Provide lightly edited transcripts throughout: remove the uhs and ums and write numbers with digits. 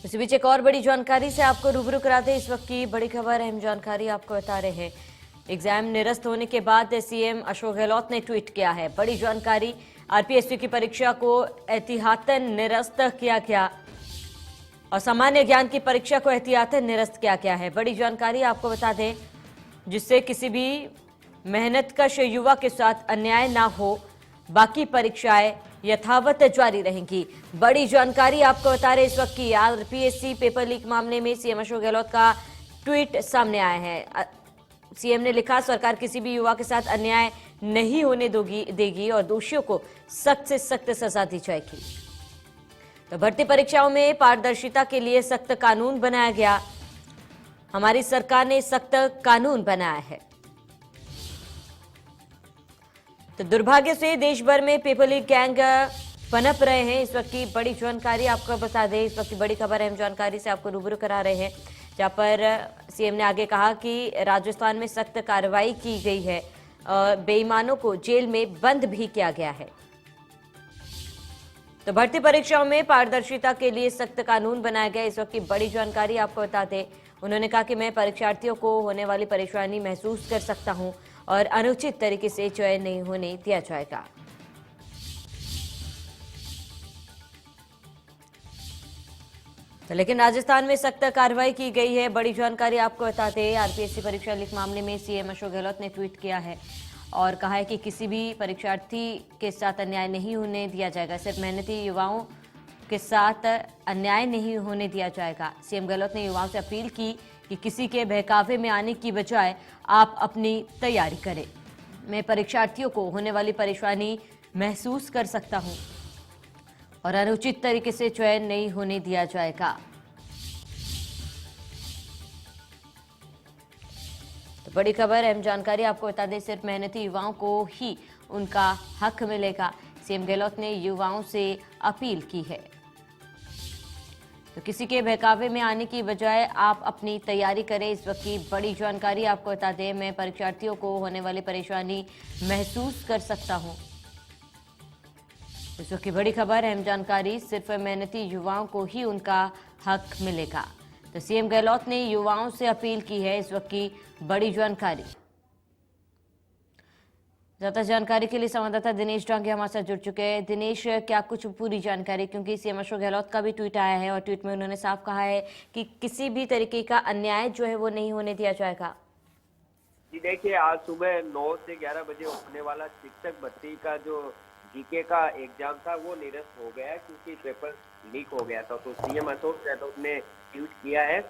इसी बीच एक और बड़ी जानकारी से आपको रूबरू कराते इस वक्त की बड़ी खबर, अहम जानकारी आपको बता रहे हैं। एग्जाम निरस्त होने के बाद सीएम अशोक गहलोत ने ट्वीट किया है बड़ी जानकारी। आरपीएससी की परीक्षा को एहतियातन निरस्त किया गया और सामान्य ज्ञान की परीक्षा को एहतियातन निरस्त किया गया है। बड़ी जानकारी आपको बता दें, जिससे किसी भी मेहनतकश युवा के साथ अन्याय ना हो, बाकी परीक्षाएं यथावत जारी रहेंगी। बड़ी जानकारी आपको बता रहे इस वक्त की आरपीएससी पेपर लीक मामले में सीएम अशोक गहलोत का ट्वीट सामने आया है। सीएम ने लिखा, सरकार किसी भी युवा के साथ अन्याय नहीं होने देगी और दोषियों को सख्त से सख्त सजा दी जाएगी। तो भर्ती परीक्षाओं में पारदर्शिता के लिए सख्त कानून बनाया गया। हमारी सरकार ने सख्त कानून बनाया है। तो दुर्भाग्य से देश भर में पेपर लीक गैंग पनप रहे हैं। इस वक्त की बड़ी जानकारी आपको बता दें, इस वक्त की बड़ी खबर, अहम जानकारी से आपको रूबरू करा रहे हैं, जहां पर सीएम ने आगे कहा कि राजस्थान में सख्त कार्रवाई की गई है और बेईमानों को जेल में बंद भी किया गया है। तो भर्ती परीक्षाओं में पारदर्शिता के लिए सख्त कानून बनाया गया। इस वक्त की बड़ी जानकारी आपको बता दें, उन्होंने कहा कि मैं परीक्षार्थियों को होने वाली परेशानी महसूस कर सकता हूं और अनुचित तरीके से चयन नहीं होने दिया जाएगा। तो लेकिन राजस्थान में सख्त कार्रवाई की गई है। बड़ी जानकारी आपको बताते हैं, आरपीएससी परीक्षा लीक मामले में सीएम अशोक गहलोत ने ट्वीट किया है और कहा है कि किसी भी परीक्षार्थी के साथ अन्याय नहीं होने दिया जाएगा। सिर्फ मेहनती युवाओं के साथ अन्याय नहीं होने दिया जाएगा। सीएम गहलोत ने युवाओं से अपील की कि किसी के बहकावे में आने की बजाय आप अपनी तैयारी करें। मैं परीक्षार्थियों को होने वाली परेशानी महसूस कर सकता हूं और अनुचित तरीके से चयन नहीं होने दिया जाएगा। तो बड़ी खबर, अहम जानकारी आपको बता दें, सिर्फ मेहनती युवाओं को ही उनका हक मिलेगा। सीएम गहलोत ने युवाओं से अपील की है। तो किसी के बहकावे में आने की बजाय आप अपनी तैयारी करें। इस वक्त की बड़ी जानकारी आपको बता दें, मैं परीक्षार्थियों को होने वाली परेशानी महसूस कर सकता हूं। इस वक्त की बड़ी खबर, अहम जानकारी, सिर्फ मेहनती युवाओं को ही उनका हक मिलेगा। तो सीएम गहलोत ने युवाओं से अपील की है। इस वक्त की बड़ी जानकारी। ज्यादा जानकारी के लिए संवाददाता दिनेश डांगे हमारे साथ जुड़ चुके हैं। दिनेश, क्या कुछ पूरी जानकारी, क्योंकि सीएम अशोक गहलोत का भी ट्वीट आया है और ट्वीट में उन्होंने साफ कहा है कि किसी भी तरीके का अन्याय जो है वो नहीं होने दिया जाएगा। जी देखिए, आज सुबह 9 से 11 बजे होने वाला शिक्षक भर्ती का जो जीके का एग्जाम था वो निरस्त हो गया है, क्योंकि पेपर लीक हो गया था। तो सीएम अशोक गहलोत ने ट्वीट किया है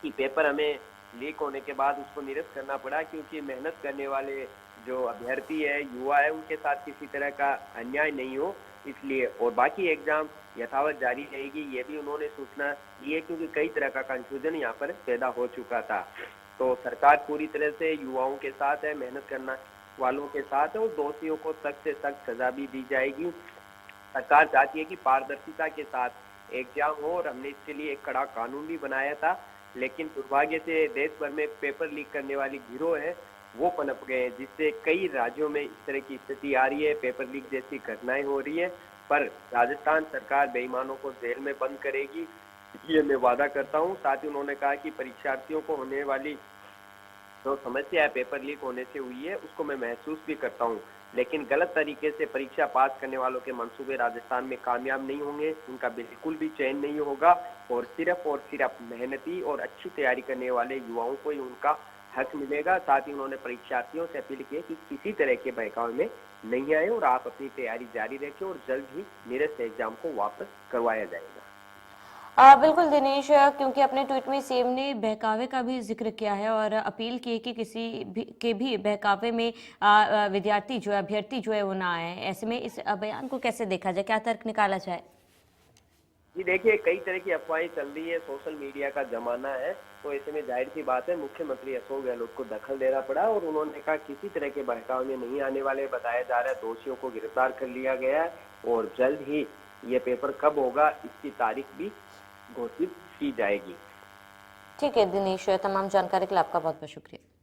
कि पेपर हमें लीक होने के बाद उसको निरस्त करना पड़ा, क्योंकि मेहनत करने वाले जो अभ्यर्थी है, युवा है, उनके साथ किसी तरह का अन्याय नहीं हो, इसलिए। और बाकी एग्जाम यथावत जारी रहेगी, ये भी उन्होंने सूचना दी है, क्योंकि कई तरह का कंफ्यूजन यहाँ पर पैदा हो चुका था। तो सरकार पूरी तरह से युवाओं के साथ है, मेहनत करना वालों के साथ है और दोषियों को सख्त से सख्त सजा भी दी जाएगी। सरकार चाहती है कि पारदर्शिता के साथ एग्जाम हो और हमने इसके लिए एक कड़ा कानून भी बनाया था, लेकिन दुर्भाग्य से देश भर में पेपर लीक करने वाली गिरोह है वो पनप गए हैं, जिससे कई राज्यों में इस तरह की स्थिति आ रही है, पेपर लीक जैसी घटनाएं हो रही है। पर राजस्थान सरकार बेईमानों को जेल में बंद करेगी, ये मैं वादा करता हूं। साथ ही उन्होंने कहा कि परीक्षार्थियों को होने वाली जो समस्या है पेपर लीक होने से हुई है, उसको मैं महसूस भी करता हूं, लेकिन गलत तरीके से परीक्षा पास करने वालों के मंसूबे राजस्थान में कामयाब नहीं होंगे, उनका बिल्कुल भी चयन नहीं होगा और सिर्फ मेहनती और अच्छी तैयारी करने वाले युवाओं को ही उनका हक मिलेगा। साथ ही उन्होंने परीक्षार्थियों से अपील की कि किसी तरह के बहकावे में नहीं आए और आप अपनी तैयारी जारी रखें और जल्द ही निरस्त एग्जाम को वापस करवाया जाएगा। बिल्कुल दिनेश, क्योंकि अपने ट्वीट में सीएम ने बहकावे का भी जिक्र किया है और अपील की है कि किसी भी बहकावे में विद्यार्थी जो है, अभ्यर्थी जो है वो ना आए। ऐसे में इस बयान को कैसे देखा जाए, क्या तर्क निकाला जाए? जी देखिए, कई तरह की अफवाहें चल रही है, सोशल मीडिया का जमाना है, तो ऐसे में जाहिर सी बात है मुख्यमंत्री अशोक गहलोत को दखल देना पड़ा और उन्होंने कहा किसी तरह के बहकावे में नहीं आने वाले। बताया जा रहा है दोषियों को गिरफ्तार कर लिया गया है और जल्द ही ये पेपर कब होगा इसकी तारीख भी घोषित की जाएगी। ठीक है दिनेश, तमाम जानकारी के लिए आपका बहुत बहुत शुक्रिया।